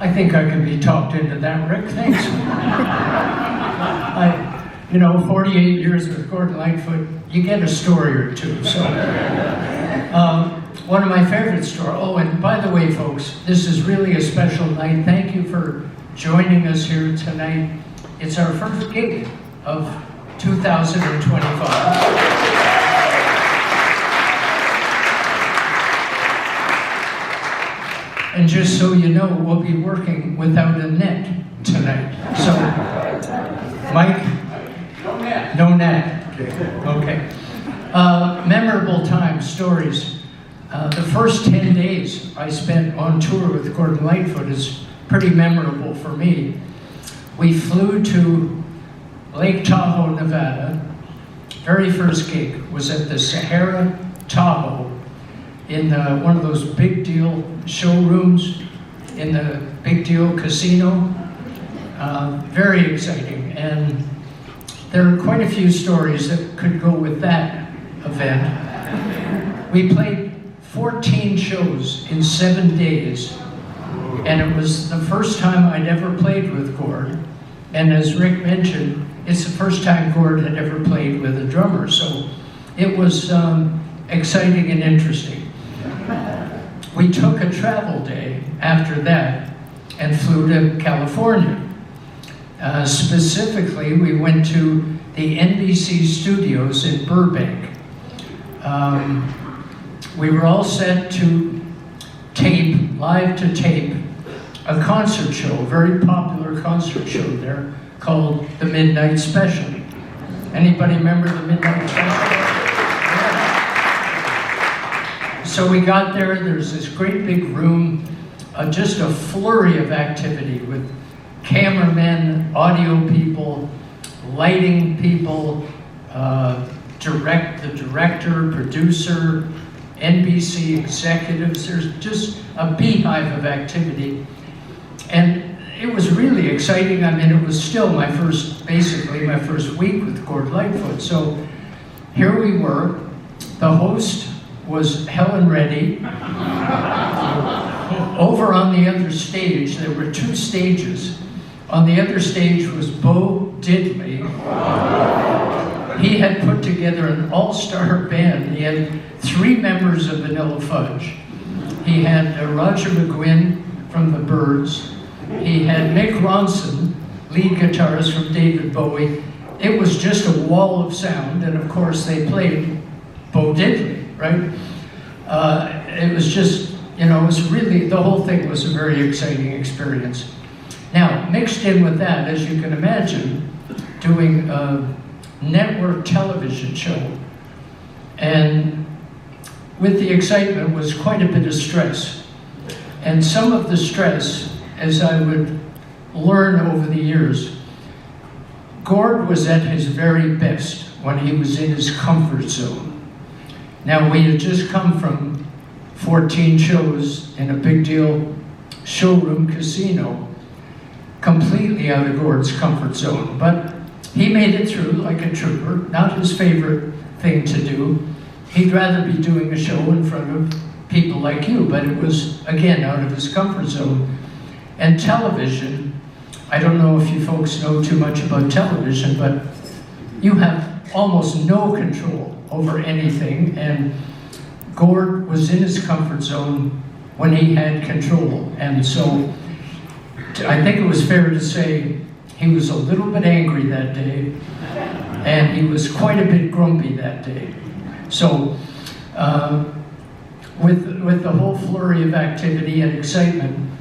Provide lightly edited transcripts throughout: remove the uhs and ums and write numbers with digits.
I think I can be talked into that, Rick. Thanks. 48 years with Gordon Lightfoot, you get a story or two. So, one of my favorite stories. Oh, and by the way, folks, this is really a special night. Thank you for joining us here tonight. It's our first gig of 2025. And just so you know, we'll be working without a net tonight. So, Mike? No net. No net. Okay. Memorable times, stories. The first 10 days I spent on tour with Gordon Lightfoot is pretty memorable for me. We flew to Lake Tahoe, Nevada. Very first gig was at the Sahara Tahoe in one of those big deal showrooms in the big deal casino. Very exciting, and there are quite a few stories that could go with that event. We played 14 shows in 7 days, and it was the first time I'd ever played with Gord. And as Rick mentioned, it's the first time Gord had ever played with a drummer, so it was exciting and interesting. We took a travel day after that and flew to California. Specifically, we went to the NBC studios in Burbank. We were all set to tape, live to tape, a concert show, a very popular concert show there called The Midnight Special. Anybody remember The Midnight Special? Yeah. So we got there, there's this great big room, just a flurry of activity with cameramen, audio people, lighting people, the director, producer, NBC executives. There's just a beehive of activity. And it was really exciting. I mean, it was still basically my first week with Gord Lightfoot. So here we were. The host was Helen Reddy. Over on the other stage, there were 2 stages. On the other stage was Bo Diddley. He had put together an all-star band. He had 3 members of Vanilla Fudge. He had Roger McGuinn from the Byrds. He had Mick Ronson, lead guitarist from David Bowie. It was just a wall of sound, and of course they played Bo Diddley, right? It was just, it was really, the whole thing was a very exciting experience. Now, mixed in with that, as you can imagine, doing a network television show, and with the excitement was quite a bit of stress. And some of the stress, as I would learn over the years, Gord was at his very best when he was in his comfort zone. Now, we had just come from 14 shows in a big deal showroom casino, completely out of Gord's comfort zone. But he made it through like a trooper, not his favorite thing to do. He'd rather be doing a show in front of people like you, but it was, again, out of his comfort zone. And television, I don't know if you folks know too much about television, but you have almost no control over anything, and Gord was in his comfort zone when he had control. And so I think it was fair to say he was a little bit angry that day, and he was quite a bit grumpy that day. So with the whole flurry of activity and excitement,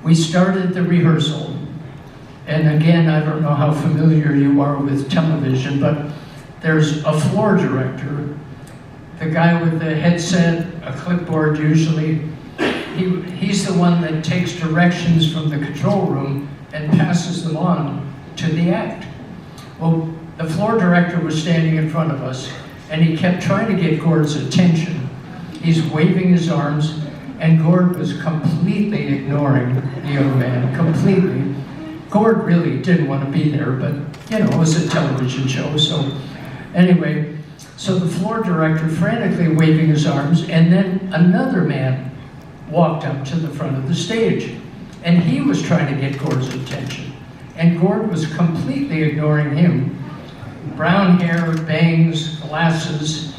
we started the rehearsal. And again, I don't know how familiar you are with television, but there's a floor director, the guy with the headset, a clipboard usually. He's the one that takes directions from the control room and passes them on to the act. Well, the floor director was standing in front of us, and he kept trying to get Gord's attention. He's waving his arms, and Gord was completely ignoring the young man, completely. Gord really didn't want to be there, but it was a television show, so anyway. So the floor director frantically waving his arms, and then another man walked up to the front of the stage. And he was trying to get Gord's attention. And Gord was completely ignoring him. Brown hair, bangs, glasses,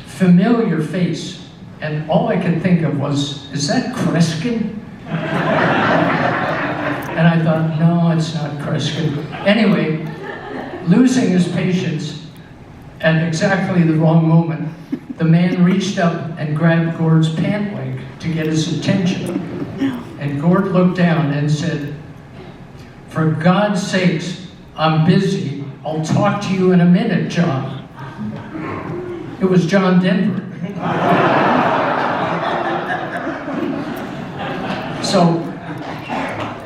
familiar face. And all I could think of was, is that Kreskin? And I thought, no, it's not Kreskin. Anyway, losing his patience at exactly the wrong moment, the man reached up and grabbed Gord's pant leg to get his attention. And Gord looked down and said, "For God's sakes, I'm busy. I'll talk to you in a minute, John." It was John Denver. So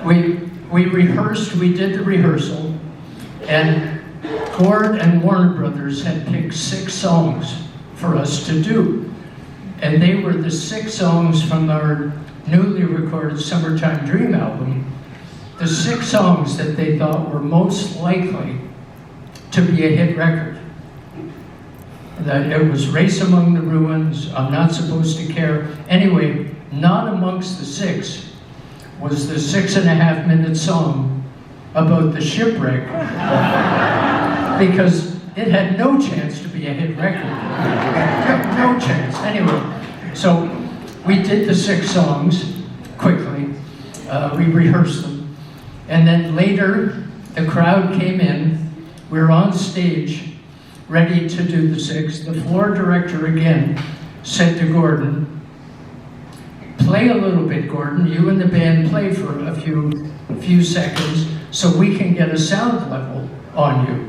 we rehearsed, we did the rehearsal, and Gord and Warner Brothers had picked 6 songs for us to do. And they were the 6 songs from our newly recorded Summertime Dream album, the 6 songs that they thought were most likely to be a hit record. That it was Race Among the Ruins, I'm Not Supposed to Care. Anyway, not amongst the 6 was the 6.5-minute song about the shipwreck, because it had no chance to be a hit record. No chance. Anyway, so we did the 6 songs quickly. We rehearsed them. And then later, the crowd came in. We were on stage, ready to do the 6. The floor director again said to Gordon, "Play a little bit, Gordon. You and the band play for a few seconds so we can get a sound level on you."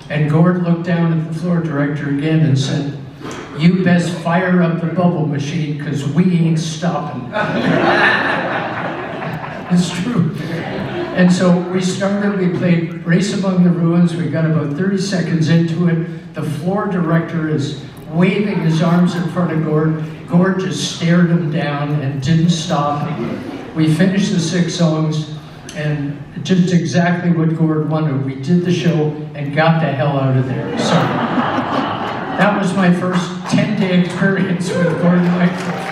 And Gord looked down at the floor director again and said, "You best fire up the bubble machine, because we ain't stopping." It's true. And so we started, we played Race Among the Ruins. We got about 30 seconds into it. The floor director is waving his arms in front of Gord. Gord just stared him down and didn't stop. We finished the 6 songs, and just exactly what Gord wanted. We did the show and got the hell out of there. So that was my first 10-day experience with Gordon Lightfoot.